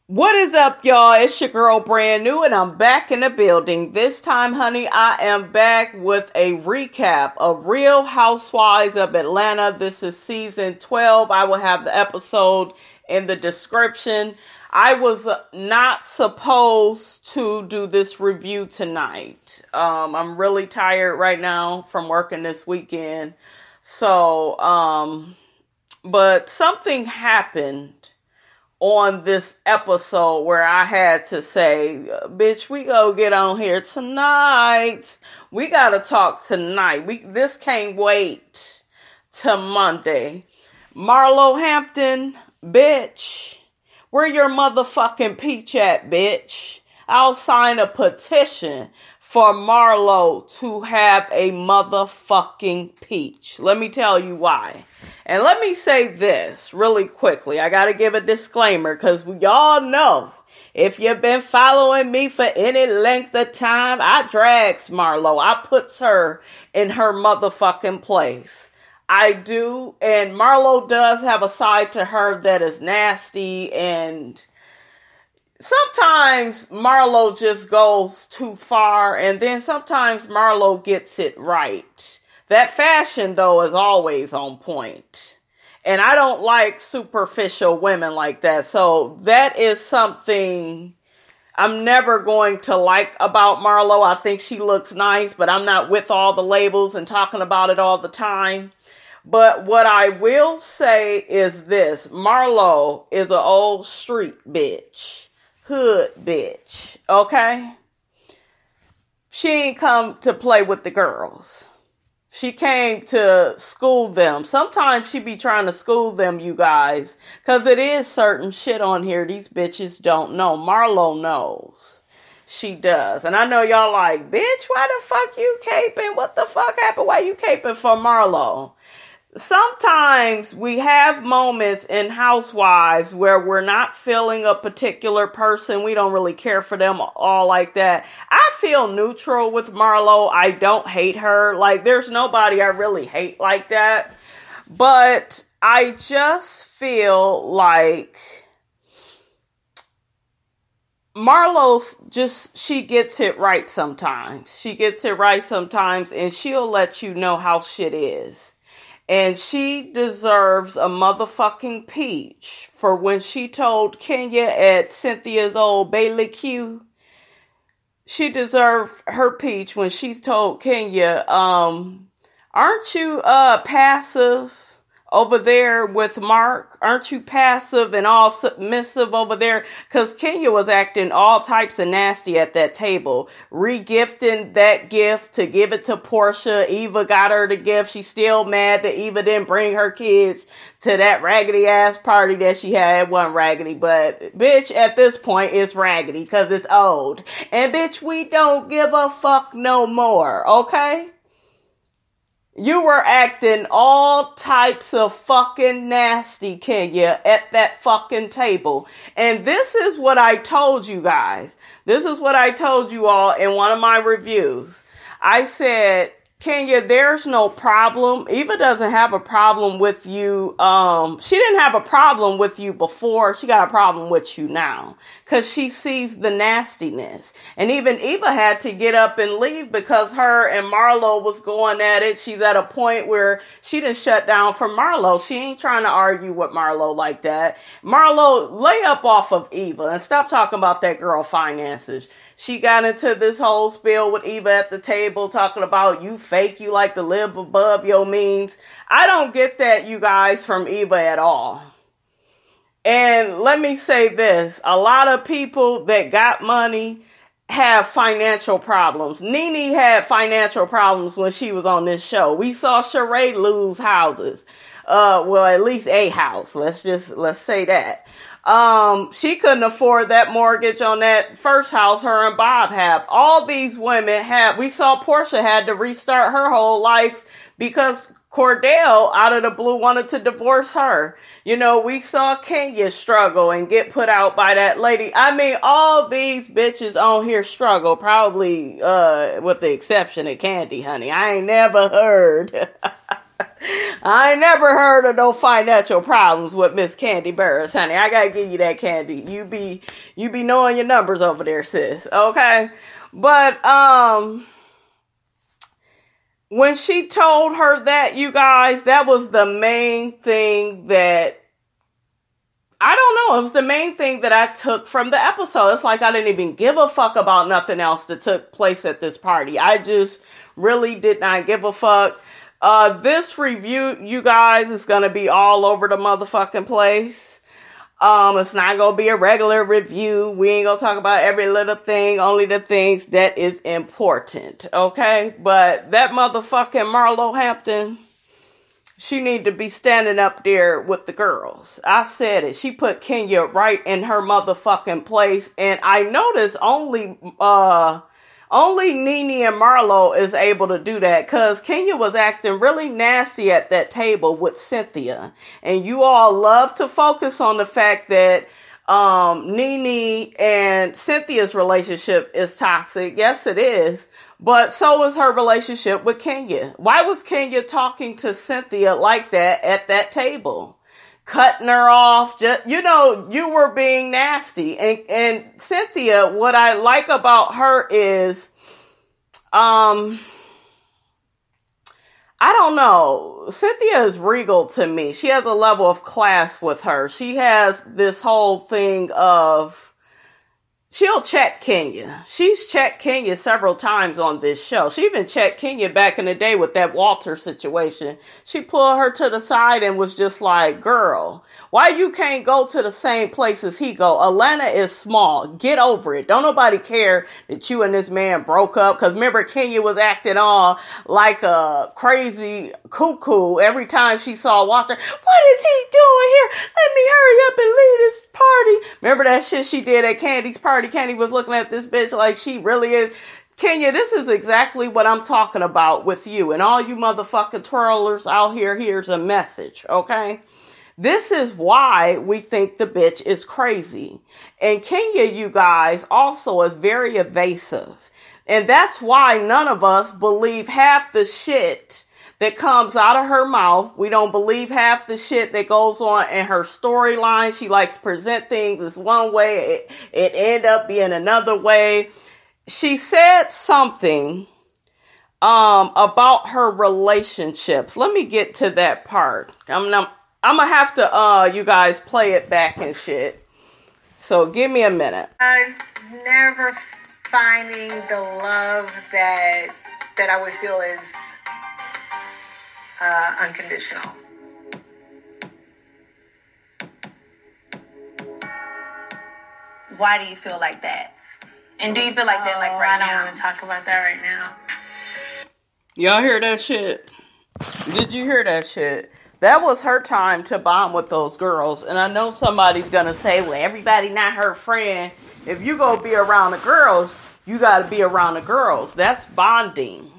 What is up, y'all? It's your girl, Brand New, and I'm back in the building. This time, honey, I am back with a recap of Real Housewives of Atlanta. This is season 12. I will have the episode in the description. I was not supposed to do this review tonight. I'm really tired right now from working this weekend. But something happened on this episode where I had to say, bitch, we go get on here tonight. We got to talk tonight. This can't wait till Monday. Marlo Hampton, bitch, where your motherfucking peach at, bitch? I'll sign a petition for Marlo to have a motherfucking peach. Let me tell you why. And let me say this really quickly. I got to give a disclaimer because y'all know if you've been following me for any length of time, I drags Marlo. I puts her in her motherfucking place. I do. And Marlo does have a side to her that is nasty, and sometimes Marlo just goes too far, and then sometimes Marlo gets it right. That fashion, though, is always on point. And I don't like superficial women like that. So that is something I'm never going to like about Marlo. I think she looks nice, but I'm not with all the labels and talking about it all the time. But what I will say is this. Marlo is an old street bitch. Hood bitch. Okay? She ain't come to play with the girls. She came to school them. Sometimes she be trying to school them, you guys. Because it is certain shit on here these bitches don't know. Marlo knows. She does. And I know y'all like, bitch, why the fuck you caping? What the fuck happened? Why you caping for Marlo? Sometimes we have moments in Housewives where we're not feeling a particular person. We don't really care for them all like that. I feel neutral with Marlo. I don't hate her. Like, there's nobody I really hate like that. But I just feel like Marlo's she gets it right sometimes. She gets it right sometimes, and she'll let you know how shit is. And she deserves a motherfucking peach for when she told Kenya at Cynthia's old Bailey Q. She deserved her peach when she told Kenya, aren't you passive over there with Mark? Aren't you passive and all submissive over there? Because Kenya was acting all types of nasty at that table. Re-gifting that gift to give it to Porsha. Eva got her the gift. She's still mad that Eva didn't bring her kids to that raggedy ass party that she had. It wasn't raggedy, but bitch, at this point it's raggedy because it's old. And bitch, we don't give a fuck no more, okay? You were acting all types of fucking nasty, Kenya, at that fucking table. And this is what I told you guys. This is what I told you all in one of my reviews. I said, Kenya, there's no problem. Eva doesn't have a problem with you. She didn't have a problem with you before. She got a problem with you now because she sees the nastiness. And even Eva had to get up and leave because her and Marlo was going at it. She's at a point where she done shut down from Marlo. She ain't trying to argue with Marlo like that. Marlo, lay up off of Eva and stop talking about that girl finances. She got into this whole spiel with Eva at the table talking about you fake, you like to live above your means. I don't get that, you guys, from Eva at all. And let me say this. A lot of people that got money have financial problems. Nene had financial problems when she was on this show. We saw Sheree lose houses. Well, at least a house. Let's say that. She couldn't afford that mortgage on that first house her and Bob have. All these women we saw Porsha had to restart her whole life because Cordell, out of the blue, wanted to divorce her. You know, we saw Kenya struggle and get put out by that lady. I mean, all these bitches on here struggle, probably with the exception of Candy, honey. I ain't never heard of no financial problems with Miss Candy Burris, honey. I gotta give you that, Candy. You be knowing your numbers over there, sis. Okay? But, when she told her that, you guys, that was the main thing that, I don't know, it was the main thing that I took from the episode. It's like I didn't even give a fuck about nothing else that took place at this party. I just really did not give a fuck. This review, you guys, is going to be all over the motherfucking place. It's not going to be a regular review. We ain't going to talk about every little thing, only the things that is important, okay? But that motherfucking Marlo Hampton, she need to be standing up there with the girls. I said it. She put Kenya right in her motherfucking place, and I noticed only Nene and Marlo is able to do that because Kenya was acting really nasty at that table with Cynthia. And you all love to focus on the fact that Nene and Cynthia's relationship is toxic. Yes, it is. But so is her relationship with Kenya. Why was Kenya talking to Cynthia like that at that table? Cutting her off, just, you know, you were being nasty. And Cynthia, what I like about her is, I don't know. Cynthia is regal to me. She has a level of class with her. She has this whole thing of, she'll check Kenya. She's checked Kenya several times on this show. She even checked Kenya back in the day with that Walter situation. She pulled her to the side and was just like, girl, why you can't go to the same place as he go? Atlanta is small. Get over it. Don't nobody care that you and this man broke up. Because remember, Kenya was acting all like a crazy cuckoo every time she saw Walter. What is he doing here? Let me hurry up and leave this party. Remember that shit she did at Candy's party? Candy was looking at this bitch like she really is. Kenya, this is exactly what I'm talking about with you. And all you motherfucking twirlers out here, here's a message, okay? This is why we think the bitch is crazy. And Kenya, you guys, also is very evasive. And that's why none of us believe half the shit that comes out of her mouth. We don't believe half the shit that goes on in her storyline. She likes to present things as one way. It end up being another way. She said something about her relationships. Let me get to that part. I'm gonna have to, you guys, play it back and shit. So give me a minute. Never finding the love that I would feel is unconditional. Why do you feel like that? And do you feel like that like right now? I don't want to talk about that right now. Y'all hear that shit? Did you hear that shit? That was her time to bond with those girls. And I know somebody's going to say, well, everybody not her friend. If you go be around the girls, you got to be around the girls. That's bonding.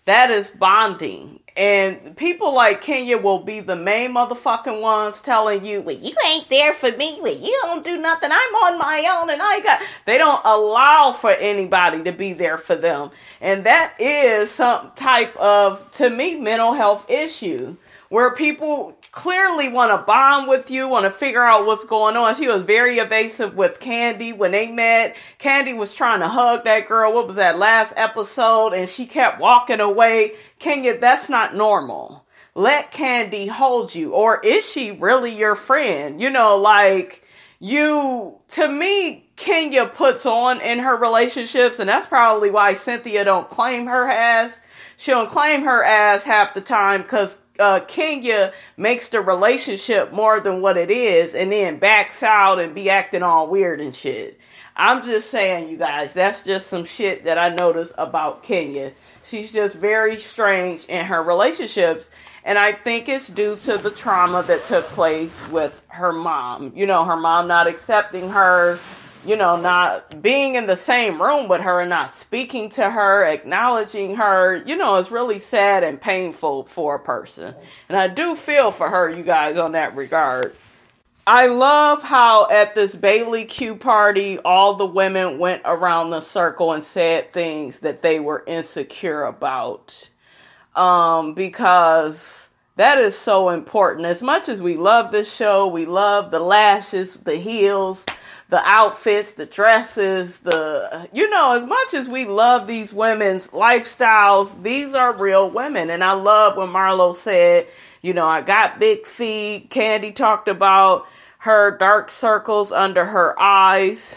That is bonding. And people like Kenya will be the main motherfucking ones telling you, well, you ain't there for me. Well, you don't do nothing. I'm on my own and they don't allow for anybody to be there for them. And that is some type of, to me, mental health issue where people clearly want to bond with you, want to figure out what's going on. She was very evasive with Candy when they met. Candy was trying to hug that girl. What was that last episode? And she kept walking away. Kenya, that's not normal. Let Candy hold you. Or is she really your friend? You know, like to me, Kenya puts on in her relationships. And that's probably why Cynthia don't claim her ass. She don't claim her ass half the time because Kenya makes the relationship more than what it is and then backs out and be acting all weird and shit. I'm just saying, you guys, that's just some shit that I noticed about Kenya. She's just very strange in her relationships. And I think it's due to the trauma that took place with her mom. You know, her mom not accepting her, you know, not being in the same room with her and not speaking to her, acknowledging her. You know, it's really sad and painful for a person. And I do feel for her, you guys, on that regard. I love how at this Bailey Q party, all the women went around the circle and said things that they were insecure about. Because that is so important. As much as we love this show, we love the lashes, the heels, the outfits, the dresses, as much as we love these women's lifestyles, these are real women. And I love when Marlo said, you know, I got big feet. Candy talked about her dark circles under her eyes.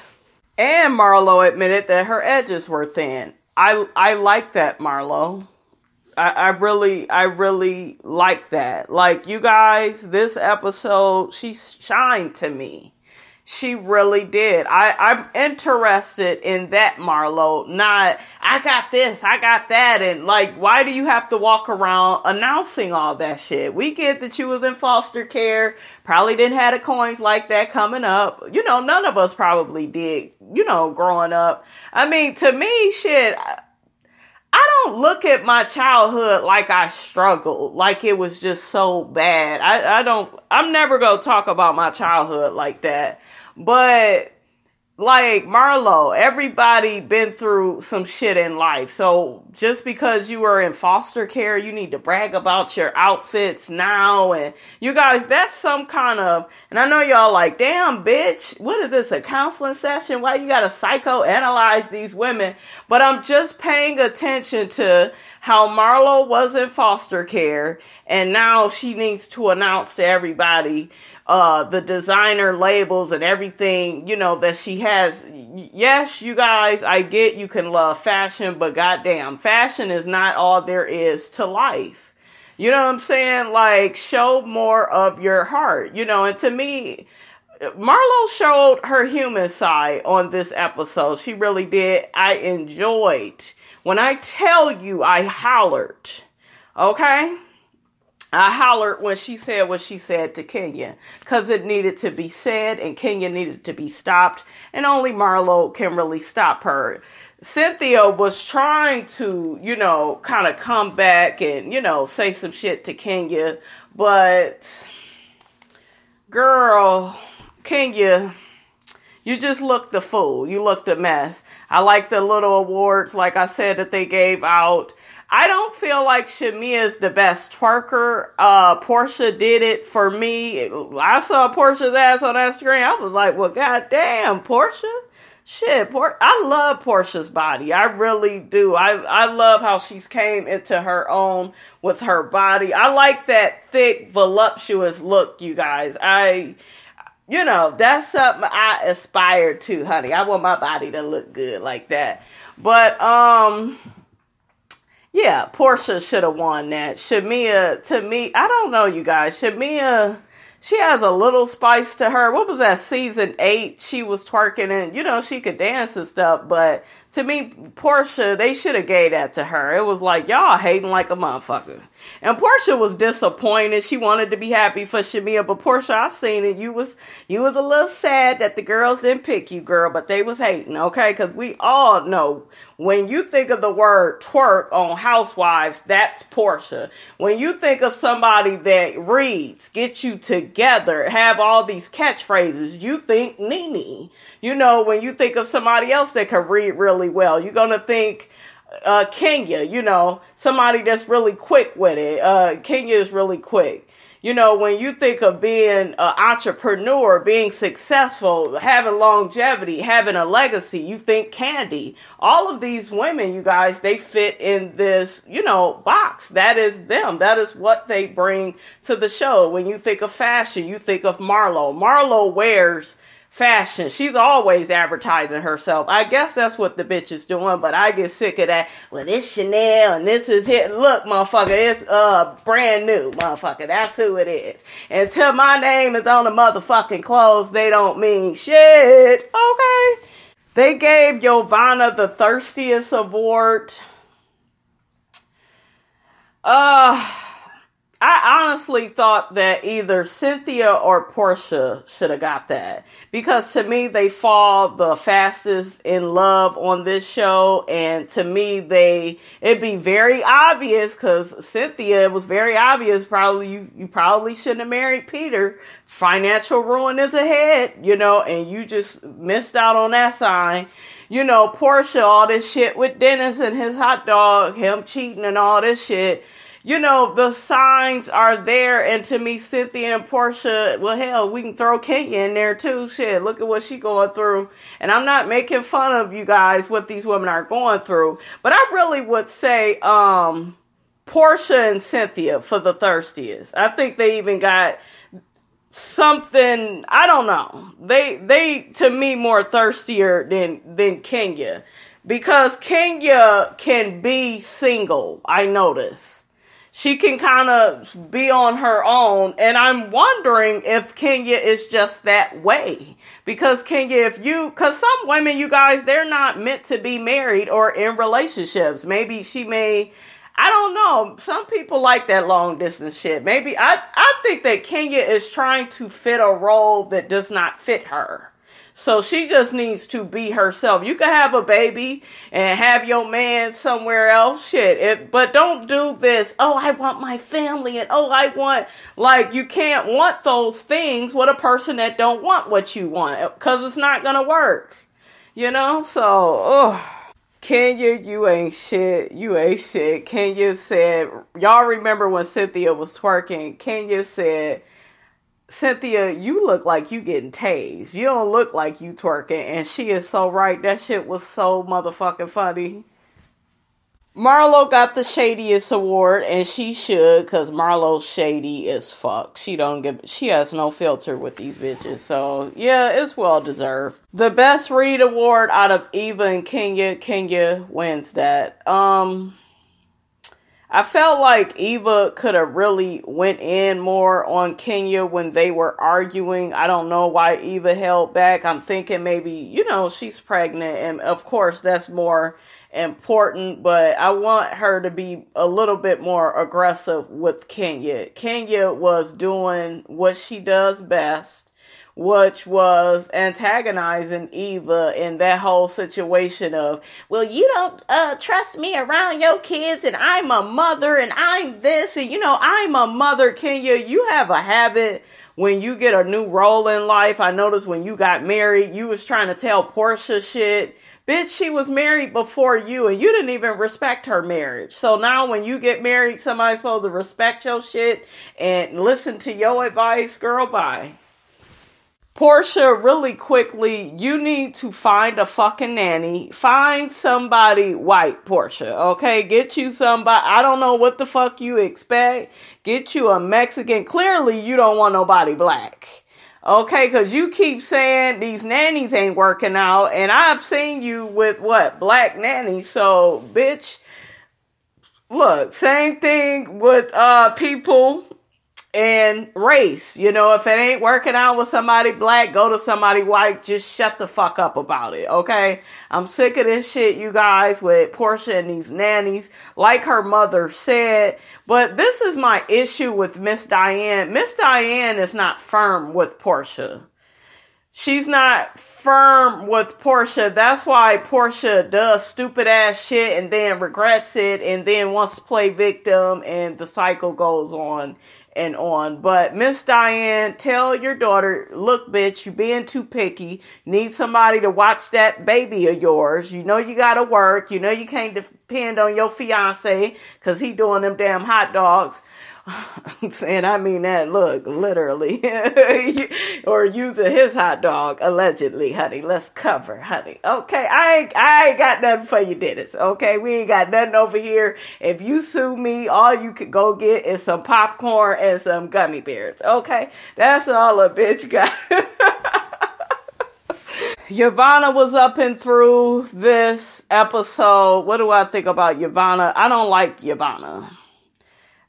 And Marlo admitted that her edges were thin. I like that, Marlo. I really like that. Like, you guys, this episode, she shined to me. She really did. I'm interested in that, Marlo. Not, I got this, I got that. And like, why do you have to walk around announcing all that shit? We get that you was in foster care. Probably didn't have the coins like that coming up. You know, none of us probably did, you know, growing up. I mean, to me, shit, I don't look at my childhood like I struggled, like it was just so bad. I'm never going to talk about my childhood like that. But like Marlo, everybody been through some shit in life. So just because you were in foster care, you need to brag about your outfits now. And you guys, that's some kind of, and I know y'all like, damn bitch, what is this, a counseling session? Why you gotta psychoanalyze these women? But I'm just paying attention to how Marlo was in foster care. And now she needs to announce to everybody the designer labels and everything, you know, that she has. Yes, you guys, I get you can love fashion, but goddamn, fashion is not all there is to life. You know what I'm saying? Like, show more of your heart, you know. And to me, Marlo showed her human side on this episode. She really did. I enjoyed. When I tell you, I hollered. Okay? I hollered when she said what she said to Kenya, because it needed to be said and Kenya needed to be stopped, and only Marlo can really stop her. Cynthia was trying to, you know, kind of come back and, you know, say some shit to Kenya, but girl, Kenya, you just looked a fool. You looked a mess. I like the little awards, like I said, that they gave out. I don't feel like Shamia is the best twerker. Porsha did it for me. I saw Porsha's ass on that screen. I was like, well, goddamn, Porsha? Shit, I love Porsha's body. I really do. I love how she's came into her own with her body. I like that thick, voluptuous look, you guys. You know, that's something I aspire to, honey. I want my body to look good like that. But, yeah, Porsha should have won that. Shamia, to me, I don't know, you guys. Shamia, she has a little spice to her. What was that, season 8? She was twerking and, you know, she could dance and stuff. But to me, Porsha, they should have gave that to her. It was like, y'all hating like a motherfucker. And Porsha was disappointed. She wanted to be happy for Shamia. But Porsha, I seen it. You was a little sad that the girls didn't pick you, girl. But they was hating, okay? Because we all know when you think of the word twerk on Housewives, that's Porsha. When you think of somebody that reads, get you together, have all these catchphrases, you think Nene. You know, when you think of somebody else that can read really well, you're going to think Kenya, you know, somebody that's really quick with it. Kenya is really quick. You know, when you think of being an entrepreneur, being successful, having longevity, having a legacy, you think Candy. All of these women, you guys, they fit in this, you know, box. That is them. That is what they bring to the show. When you think of fashion, you think of Marlo. Marlo wears fashion. She's always advertising herself. I guess that's what the bitch is doing, but I get sick of that. Well, this Chanel and this is it. Look, motherfucker, it's brand new, motherfucker. That's who it is. Until my name is on the motherfucking clothes, they don't mean shit. Okay. They gave Giovanna the Thirstiest Award. I honestly thought that either Cynthia or Porsha should have got that. Because to me, they fall the fastest in love on this show. And to me, it'd be very obvious, because Cynthia, it was very obvious, you probably shouldn't have married Peter. Financial ruin is ahead, and you just missed out on that sign. Porsha, all this shit with Dennis and his hot dog, him cheating and all this shit. The signs are there, and to me, Cynthia and Porsha, well, hell, we can throw Kenya in there too. Shit, look at what she's going through. And I'm not making fun of you guys, what these women are going through, but I really would say Porsha and Cynthia for the thirstiest. I think they even got something, I don't know. They to me, more thirstier than Kenya. Because Kenya can be single, I notice. She can kind of be on her own. And I'm wondering if Kenya is just that way. Because Kenya, because some women, you guys, they're not meant to be married or in relationships. Maybe I don't know. Some people like that long distance shit. Maybe, I think that Kenya is trying to fit a role that does not fit her. So she just needs to be herself. You can have a baby and have your man somewhere else. Shit. But don't do this. Oh, I want my family. And I want, you can't want those things with a person that don't want what you want. Because it's not going to work. So, Kenya, you ain't shit. You ain't shit. Kenya said, y'all remember when Cynthia was twerking? Kenya said, Cynthia, you look like you getting tased. You don't look like you twerking. And she is so right. That shit was so motherfucking funny. Marlo got the shadiest award, and she should, because Marlo's shady as fuck. She has no filter with these bitches. So, yeah, it's well deserved. The best read award out of Eva and Kenya wins that. I felt like Eva could have really went in more on Kenya when they were arguing. I don't know why Eva held back. I'm thinking maybe, she's pregnant. And of course, that's more important. But I want her to be a little bit more aggressive with Kenya. Kenya was doing what she does best, which was antagonizing Eva in that whole situation of, well, you don't trust me around your kids, and I'm a mother, and I'm this, and I'm a mother. Kenya, you have a habit when you get a new role in life. I noticed when you got married, you was trying to tell Porsha shit. Bitch, she was married before you, and you didn't even respect her marriage. So now when you get married, somebody's supposed to respect your shit and listen to your advice. Girl, bye. Porsha, really quickly, you need to find a fucking nanny. Find somebody white, Porsha, okay? Get you somebody, I don't know what the fuck you expect. Get you a Mexican. Clearly, you don't want nobody black, okay? Because you keep saying these nannies ain't working out, and I've seen you with, black nannies. So, bitch, look, same thing with people and race. If it ain't working out with somebody black, go to somebody white. Just shut the fuck up about it, okay? I'm sick of this shit, you guys, with Porsha and these nannies, like her mother said. But this is my issue with Miss Diane. Miss Diane is not firm with Porsha. She's not firm with Porsha. That's why Porsha does stupid ass shit and then regrets it and then wants to play victim, and the cycle goes on and on. But Miss Diane, tell your daughter, look, bitch, you being too picky. Need somebody to watch that baby of yours. You gotta work. You can't depend on your fiance because he doing them damn hot dogs. And I mean that, look, literally. Or using his hot dog, allegedly, honey. Let's cover, honey. Okay, I ain't got nothing for you, Dennis. Okay, we ain't got nothing over here. If you sue me, all you could go get is some popcorn and some gummy bears. Okay, that's all a bitch got. Yvonne was up and through this episode. What do I think about Yvonne? I don't like Yvonne.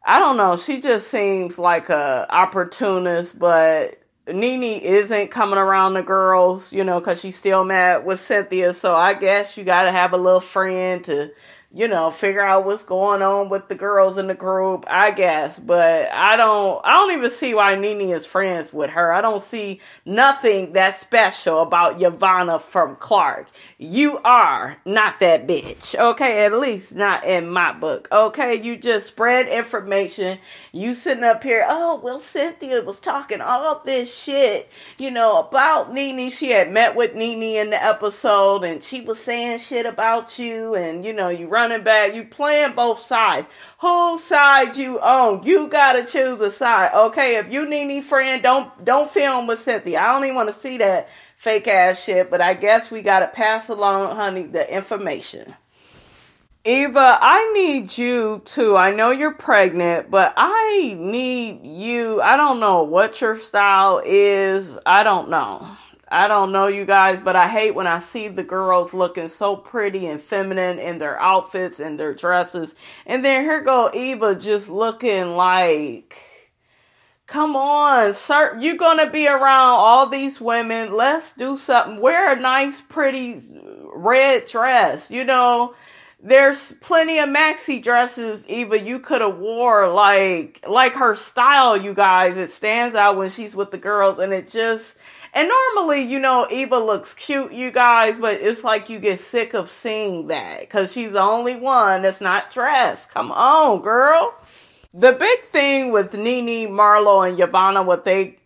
I don't know. She just seems like a opportunist, but Nene isn't coming around the girls, you know, because she's still mad with Cynthia. So I guess you got to have a little friend to, you know, figure out what's going on with the girls in the group, I guess. But I don't even see why Nene is friends with her. I don't see nothing that special about Yvonne from Clark. You are not that bitch, okay? At least not in my book, okay? You just spread information. You sitting up here, oh, well, Cynthia was talking all this shit, you know, about Nene. She had met with Nene in the episode, and she was saying shit about you, and, you know, you running back. You playing both sides. Whose side you on? You gotta choose a side, okay? If you Nene friend, don't film with Cynthia. I don't even want to see that fake ass shit, but I guess we gotta pass along, honey, the information. Eva, I need you to, I know you're pregnant, but I need you, I don't know what your style is. I don't know, you guys, but I hate when I see the girls looking so pretty and feminine in their outfits and their dresses. And then here go Eva just looking like, come on, sir, you're going to be around all these women. Let's do something. Wear a nice, pretty red dress, you know. There's plenty of maxi dresses, Eva, you could have wore like her style, you guys. It stands out when she's with the girls, and it just, and normally, you know, Eva looks cute, you guys, but it's like you get sick of seeing that because she's the only one that's not dressed. Come on, girl. The big thing with Nene, Marlo, and Yvonne,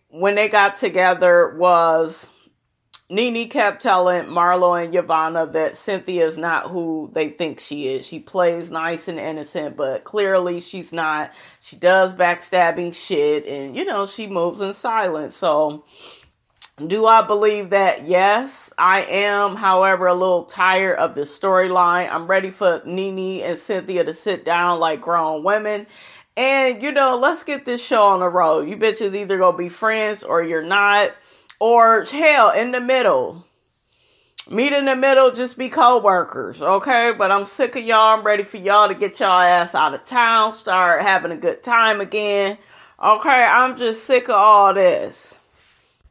when they got together was Nene kept telling Marlo and Yvonne that Cynthia is not who they think she is. She plays nice and innocent, but clearly she's not. She does backstabbing shit, and, you know, she moves in silence. So, do I believe that? Yes, I am. However, a little tired of the storyline. I'm ready for Nene and Cynthia to sit down like grown women. And, you know, let's get this show on the road. You bitches either gonna be friends or you're not. Or, hell, in the middle. Meet in the middle, just be co-workers, okay? But I'm sick of y'all. I'm ready for y'all to get y'all ass out of town. Start having a good time again. Okay, I'm just sick of all this.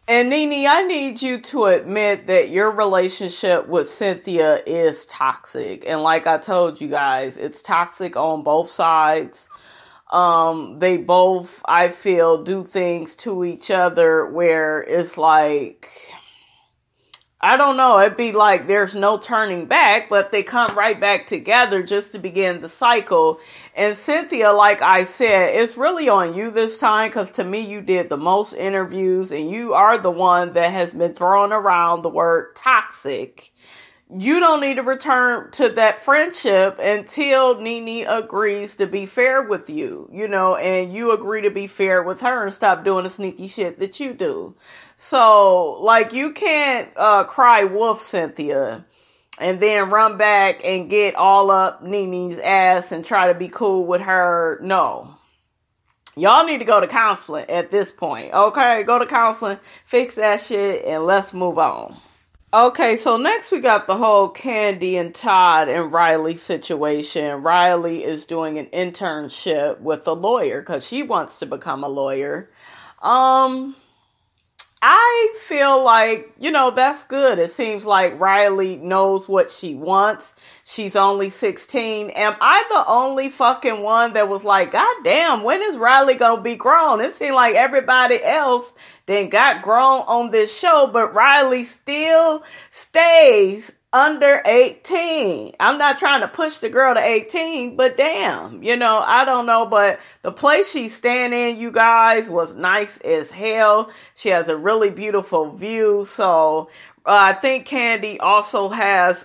And Nene, I need you to admit that your relationship with Cynthia is toxic. And like I told you guys, it's toxic on both sides. They both, I feel, do things to each other where it's like, I don't know, it'd be like there's no turning back, but they come right back together just to begin the cycle. And Cynthia, like I said, it's really on you this time, because to me, you did the most interviews, and you are the one that has been throwing around the word toxic. You don't need to return to that friendship until Nene agrees to be fair with you, you know, and you agree to be fair with her and stop doing the sneaky shit that you do. So, like, you can't cry wolf, Cynthia, and then run back and get all up Nene's ass and try to be cool with her. No. Y'all need to go to counseling at this point, okay? Go to counseling, fix that shit, and let's move on. Okay, so next we got the whole Candy and Todd and Riley situation. Riley is doing an internship with a lawyer because she wants to become a lawyer. I feel like, you know, that's good. It seems like Riley knows what she wants. She's only 16. Am I the only fucking one that was like, God damn, when is Riley gonna be grown? It seemed like everybody else then got grown on this show, but Riley still stays under 18. I'm not trying to push the girl to 18, but damn, you know, I don't know, but the place she's staying in, you guys, was nice as hell. She has a really beautiful view. So I think Candy also has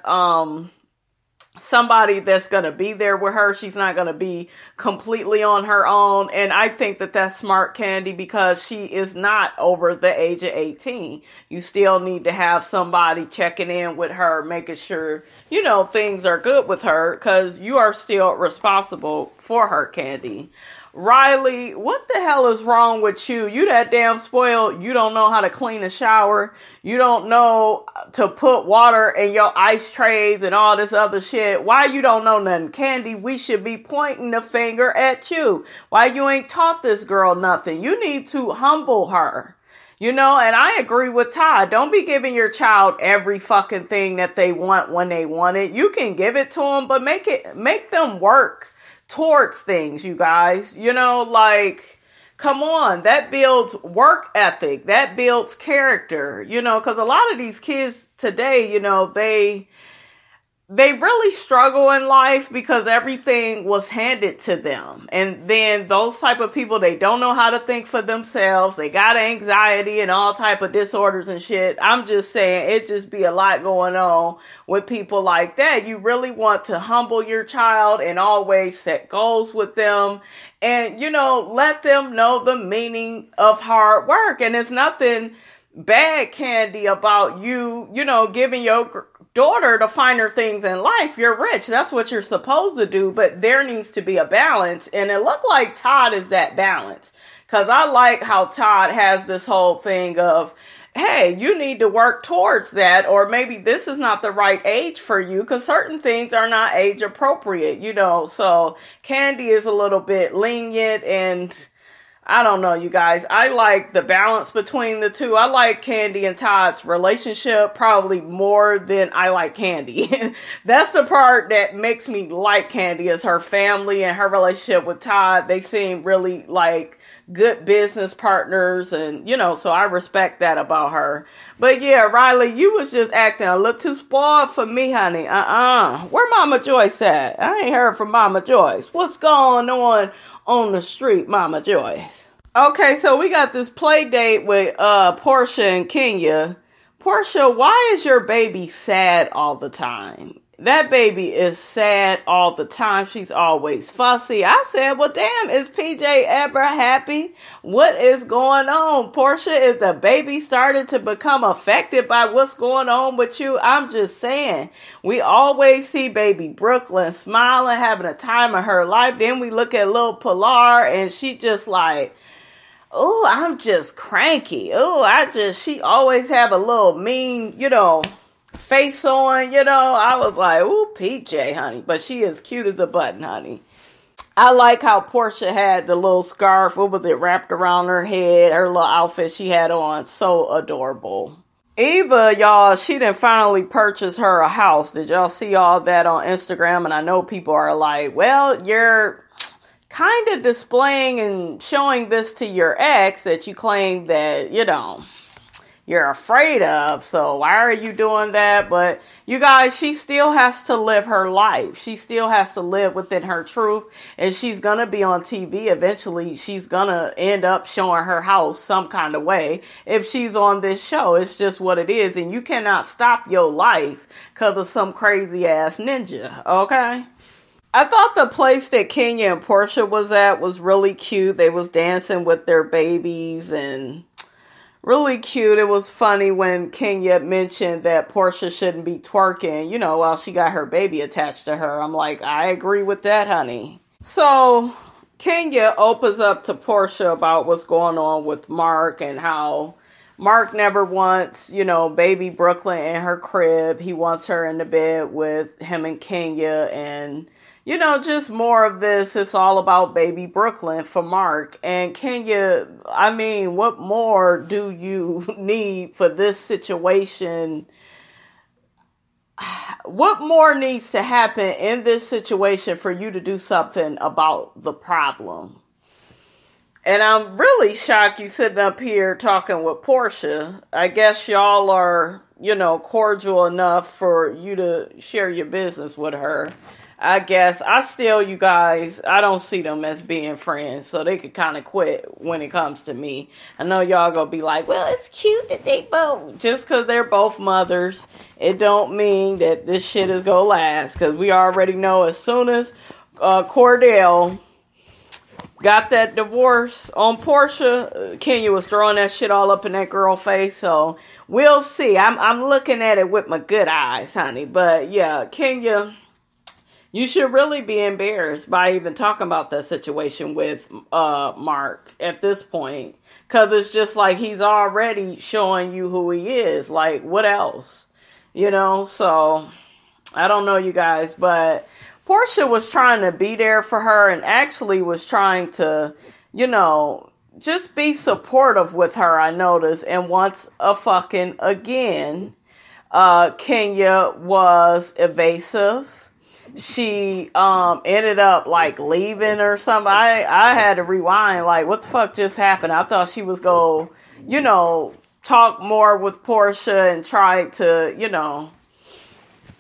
somebody that's going to be there with her. She's not going to be completely on her own. And I think that that's smart, Candy, because she is not over the age of 18. You still need to have somebody checking in with her, making sure, you know, things are good with her, because you are still responsible for her, Candy. Riley, what the hell is wrong with you? You that damn spoiled. You don't know how to clean a shower. You don't know to put water in your ice trays and all this other shit. Why you don't know nothing? Candy, we should be pointing the finger at you. Why you ain't taught this girl nothing? You need to humble her. You know, and I agree with Todd. Don't be giving your child every fucking thing that they want when they want it. You can give it to them, but make them work towards things, you guys. You know, like, come on. That builds work ethic. That builds character, you know, because a lot of these kids today, you know, they really struggle in life because everything was handed to them. And then those type of people, they don't know how to think for themselves. They got anxiety and all type of disorders and shit. I'm just saying, it just be a lot going on with people like that. You really want to humble your child and always set goals with them. And, you know, let them know the meaning of hard work. And it's nothing bad, Candy, about you know, giving your daughter the finer things in life. You're rich. That's what you're supposed to do. But there needs to be a balance. And it looked like Todd is that balance. Because I like how Todd has this whole thing of, hey, you need to work towards that. Or maybe this is not the right age for you. Because certain things are not age appropriate, you know. So Candy is a little bit lenient, and I don't know, you guys. I like the balance between the two. I like Candy and Todd's relationship probably more than I like Candy. That's the part that makes me like Candy, is her family and her relationship with Todd. They seem really like good business partners, and, you know, so I respect that about her. But yeah, Riley, you was just acting a little too spoiled for me, honey. Where Mama Joyce at? I ain't heard from Mama Joyce. What's going on the street, Mama Joyce? Okay, so we got this play date with Porsha and Kenya. Porsha, why is your baby sad all the time? That baby is sad all the time. She's always fussy. I said, well, damn, is PJ ever happy? What is going on? Porsha, is the baby starting to become affected by what's going on with you? I'm just saying. We always see baby Brooklyn smiling, having a time of her life. Then we look at little Pilar, and she just like, oh, I'm just cranky. Oh, she always have a little mean, you know, face on, you know. I was like, ooh, PJ, honey. But she is cute as a button, honey. I like how Porsha had the little scarf, what was it, wrapped around her head, her little outfit she had on. So adorable. Eva, y'all, she done finally purchased her a house. Did y'all see all that on Instagram? And I know people are like, well, you're kind of displaying and showing this to your ex that you claim that, you know, you're afraid of. So why are you doing that? But you guys, she still has to live her life. She still has to live within her truth. And she's going to be on TV. Eventually, she's going to end up showing her house some kind of way. If she's on this show, it's just what it is. And you cannot stop your life because of some crazy ass ninja. Okay? I thought the place that Kenya and Porsha was at was really cute. They was dancing with their babies and really cute. It was funny when Kenya mentioned that Porsha shouldn't be twerking, you know, while she got her baby attached to her. I'm like, I agree with that, honey. So Kenya opens up to Porsha about what's going on with Mark and how Mark never wants, you know, baby Brooklyn in her crib. He wants her in the bed with him and Kenya, and you know, just more of this. It's all about baby Brooklyn for Mark. And Kenya, I mean, what more do you need for this situation? What more needs to happen in this situation for you to do something about the problem? And I'm really shocked you sitting up here talking with Porsha. I guess y'all are, you know, cordial enough for you to share your business with her. I guess you guys, I don't see them as being friends, so they could kind of quit when it comes to me. I know y'all gonna be like, well, it's cute that they both, just because they're both mothers, it don't mean that this shit is gonna last, because we already know as soon as Cordell got that divorce on Porsha, Kenya was throwing that shit all up in that girl face, so we'll see. I'm looking at it with my good eyes, honey, but yeah, Kenya You should really be embarrassed by even talking about that situation with Mark at this point. Because it's just like he's already showing you who he is. Like, what else? You know, so I don't know, you guys. But Porsha was trying to be there for her and actually was trying to, you know, just be supportive with her, I noticed. And once again, Kenya was evasive. She ended up like leaving or something. I had to rewind, like, what the fuck just happened? I thought she was going, you know, talk more with Porsha and try to, you know,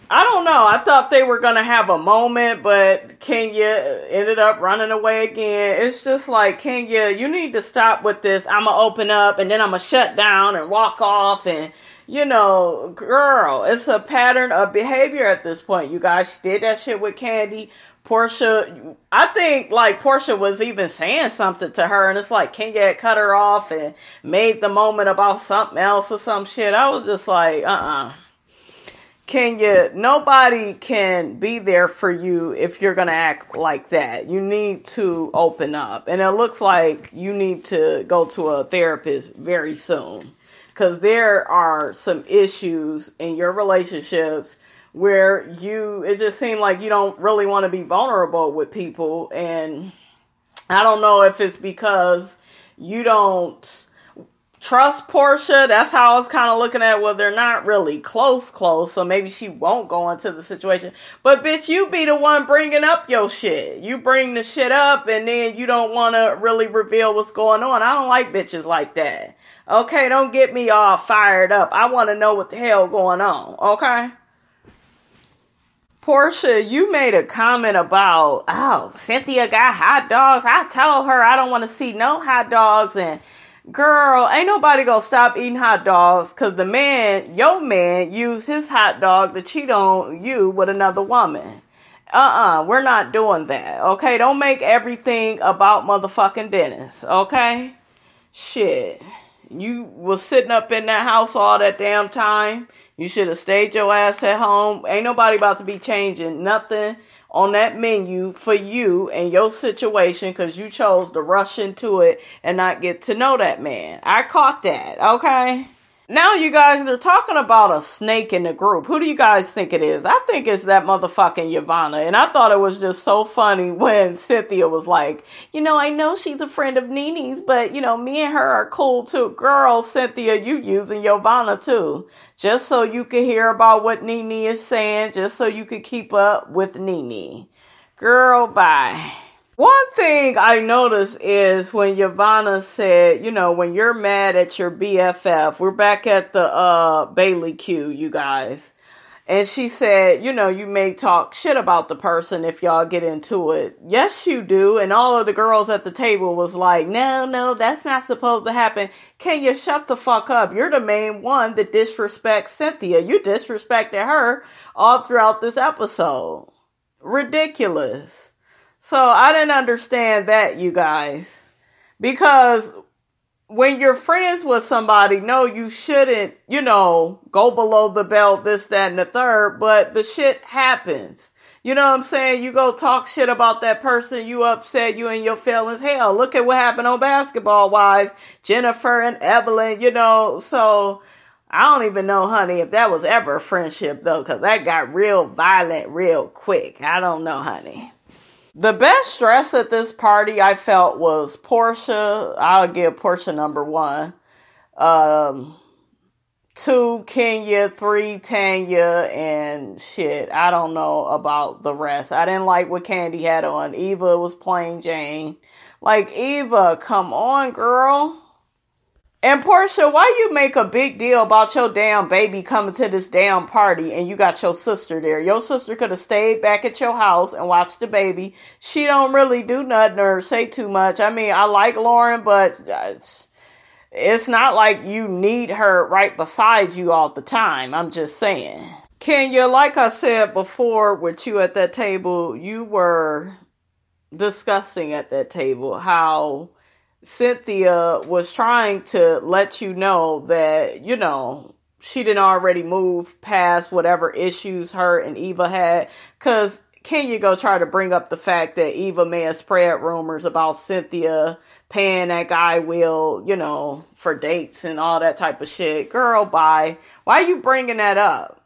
I don't know. I thought they were going to have a moment, but Kenya ended up running away again. It's just like, Kenya, you need to stop with this. I'm going to open up and then I'm going to shut down and walk off. And, you know, girl, it's a pattern of behavior at this point. You guys did that shit with Candy. Porsha, I think, like, Porsha was even saying something to her, and it's like Kenya had cut her off and made the moment about something else or some shit. I was just like, Kenya, nobody can be there for you if you're going to act like that. You need to open up. And it looks like you need to go to a therapist very soon. Because there are some issues in your relationships where it just seems like you don't really want to be vulnerable with people. And I don't know if it's because you don't trust Porsha. That's how I was kind of looking at, well, they're not really close, so maybe she won't go into the situation. But bitch, you be the one bringing up your shit. You bring the shit up and then you don't want to really reveal what's going on. I don't like bitches like that. Okay, don't get me all fired up. I want to know what the hell going on, okay? Porsha, you made a comment about, oh, Cynthia got hot dogs. I told her I don't want to see no hot dogs. And girl, ain't nobody gonna stop eating hot dogs because your man, used his hot dog to cheat on you with another woman. We're not doing that, okay? Don't make everything about motherfucking Dennis, okay? Shit. You was sitting up in that house all that damn time. You should have stayed your ass at home. Ain't nobody about to be changing nothing on that menu for you and your situation because you chose to rush into it and not get to know that man. I caught that, okay? Now you guys are talking about a snake in the group. Who do you guys think it is? I think it's that motherfucking Yvonne. And I thought it was just so funny when Cynthia was like, you know, I know she's a friend of Nene's, but, you know, me and her are cool too. Girl, Cynthia, you using Yvonne too. Just so you can hear about what Nene is saying. Just so you can keep up with Nene. Girl, bye. One thing I noticed is when Yvonne said, you know, when you're mad at your BFF, we're back at the Bailey Q, you guys. And she said, you know, you may talk shit about the person if y'all get into it. Yes, you do. And all of the girls at the table was like, no, that's not supposed to happen. Can you shut the fuck up? You're the main one that disrespects Cynthia. You disrespected her all throughout this episode. Ridiculous. So I didn't understand that, you guys. Because when you're friends with somebody, no, you shouldn't, you know, go below the belt, this, that, and the third. But the shit happens. You know what I'm saying? You go talk shit about that person, you upset, you in your feelings. Hell, look at what happened on Basketball Wives. Jennifer and Evelyn, you know. So I don't even know, honey, if that was ever a friendship, though. Because that got real violent real quick. I don't know, honey. The best dress at this party I felt was Porsha. I'll give Porsha number 1. 2, Kenya. 3, Tanya. And shit, I don't know about the rest. I didn't like what Candy had on. Eva was plain Jane. Like, Eva, come on, girl. And Porsha, why you make a big deal about your damn baby coming to this damn party and you got your sister there? Your sister could have stayed back at your house and watched the baby. She don't really do nothing or say too much. I mean, I like Lauren, but it's not like you need her right beside you all the time. I'm just saying. Kenya, like I said before with you at that table, you were discussing at that table how Cynthia was trying to let you know that, you know, she didn't already move past whatever issues her and Eva had. Because Kenya go try to bring up the fact that Eva may have spread rumors about Cynthia paying that guy Will, you know, for dates and all that type of shit. Girl, bye. Why are you bringing that up?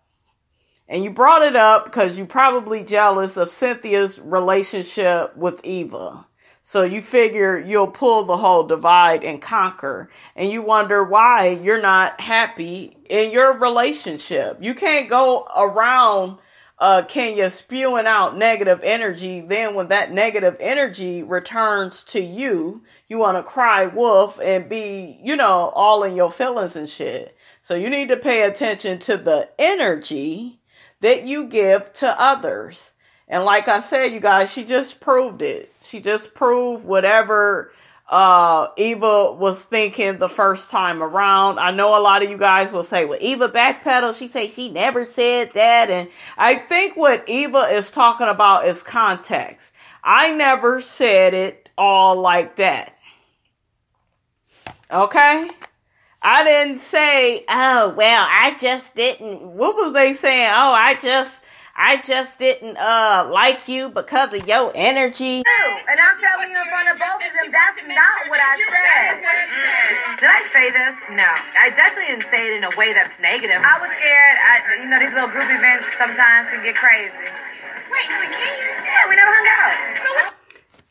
And you brought it up because you're probably jealous of Cynthia's relationship with Eva. So you figure you'll pull the whole divide and conquer. And you wonder why you're not happy in your relationship. You can't go around Kenya spewing out negative energy. Then when that negative energy returns to you, you want to cry wolf and be, you know, all in your feelings and shit. So you need to pay attention to the energy that you give to others. And like I said, you guys, she just proved it. She just proved whatever Eva was thinking the first time around. I know a lot of you guys will say, well, Eva backpedaled. She say she never said that. And I think what Eva is talking about is context. I never said it all like that. Okay? I didn't say, oh, well, I just didn't. What was they saying? Oh, I just didn't like you because of your energy. And I'm telling you in front of both of them, that's not what I said. Did I say this? No. I definitely didn't say it in a way that's negative. I was scared. You know, these little group events sometimes can get crazy. Wait, yeah, we never hung out.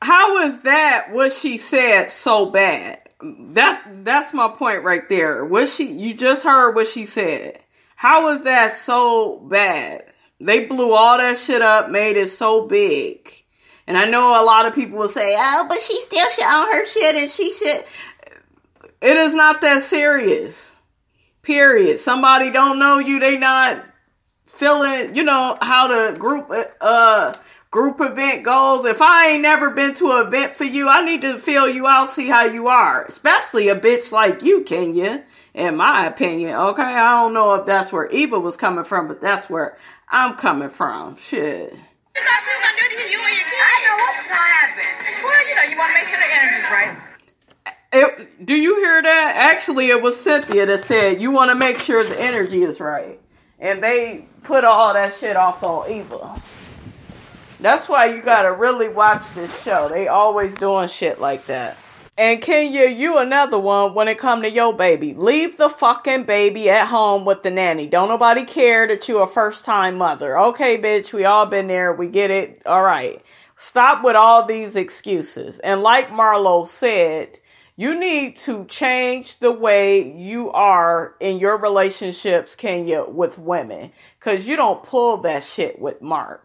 How is that what she said so bad? That's my point right there. You just heard what she said. How is that so bad? They blew all that shit up, made it so big. And I know a lot of people will say, oh, but she still showing her shit and she should. It is not that serious. Period. Somebody don't know you, they not feeling, you know, how the group event goes. If I ain't never been to an event for you, I need to feel you out, see how you are. Especially a bitch like you, Kenya, in my opinion. Okay, I don't know if that's where Eva was coming from, but that's where I'm coming from. Shit. You thought she was gonna do this to you or your kids? I know what was gonna happen. Well, you know, you want to make sure the energy's right. Do you hear that? Actually, it was Cynthia that said, you want to make sure the energy is right. And they put all that shit off on Eva. That's why you gotta really watch this show. They always doing shit like that. And Kenya, you another one when it come to your baby. Leave the fucking baby at home with the nanny. Don't nobody care that you a first time mother. Okay, bitch, we all been there. We get it. All right. Stop with all these excuses. And like Marlo said, you need to change the way you are in your relationships, Kenya, with women. Because you don't pull that shit with Mark.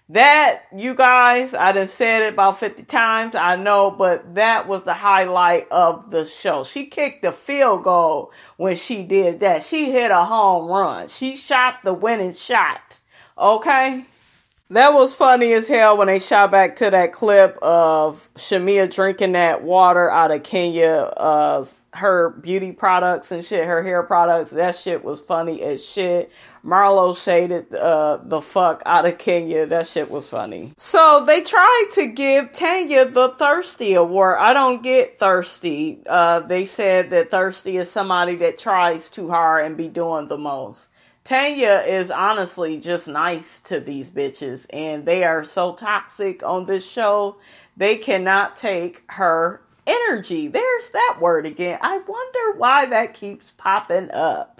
That, you guys, I done said it about 50 times, I know, but that was the highlight of the show. She kicked the field goal when she did that. She hit a home run. She shot the winning shot. Okay? That was funny as hell when they shot back to that clip of Shamia drinking that water out of Kenya, her beauty products and shit, her hair products. That shit was funny as shit. Marlo shaded the fuck out of Kenya. That shit was funny. So they tried to give Tanya the Thirsty Award. I don't get thirsty. They said that thirsty is somebody that tries too hard and be doing the most. Tanya is honestly just nice to these bitches, and they are so toxic on this show. They cannot take her energy. There's that word again. I wonder why that keeps popping up.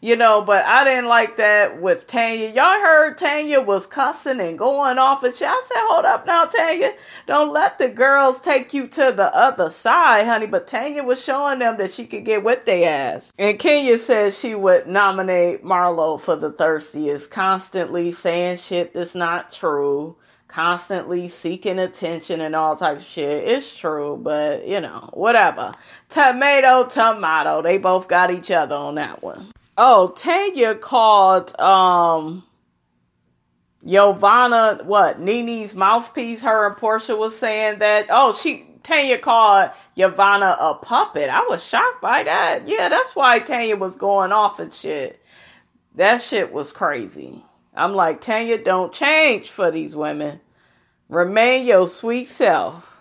You know, but I didn't like that with Tanya. Y'all heard Tanya was cussing and going off and shit. I said, hold up now, Tanya. Don't let the girls take you to the other side, honey. But Tanya was showing them that she could get with their ass. And Kenya said she would nominate Marlo for the thirstiest, constantly saying shit that's not true. Constantly seeking attention and all types of shit. It's true, but, you know, whatever. Tomato, tomato. They both got each other on that one. Oh, Tanya called Giovanna, Nene's mouthpiece. Her and Porsha was saying that. Oh, Tanya called Giovanna a puppet. I was shocked by that. Yeah, that's why Tanya was going off and shit. That shit was crazy. I'm like, Tanya, don't change for these women. Remain your sweet self.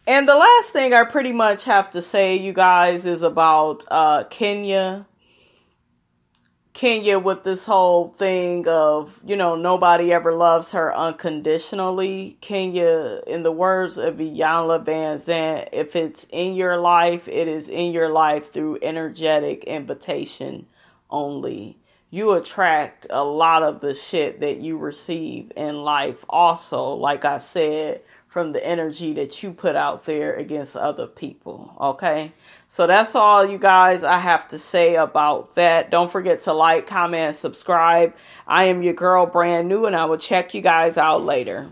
And the last thing I pretty much have to say, you guys, is about Kenya. Kenya with this whole thing of, nobody ever loves her unconditionally. Kenya, in the words of Iyanla Vanzant, if it's in your life, it is in your life through energetic invitation only. You attract a lot of the shit that you receive in life also, like I said, from the energy that you put out there against other people. Okay? So that's all, you guys, I have to say about that. Don't forget to like, comment, and subscribe. I am your girl, Brand New, and I will check you guys out later.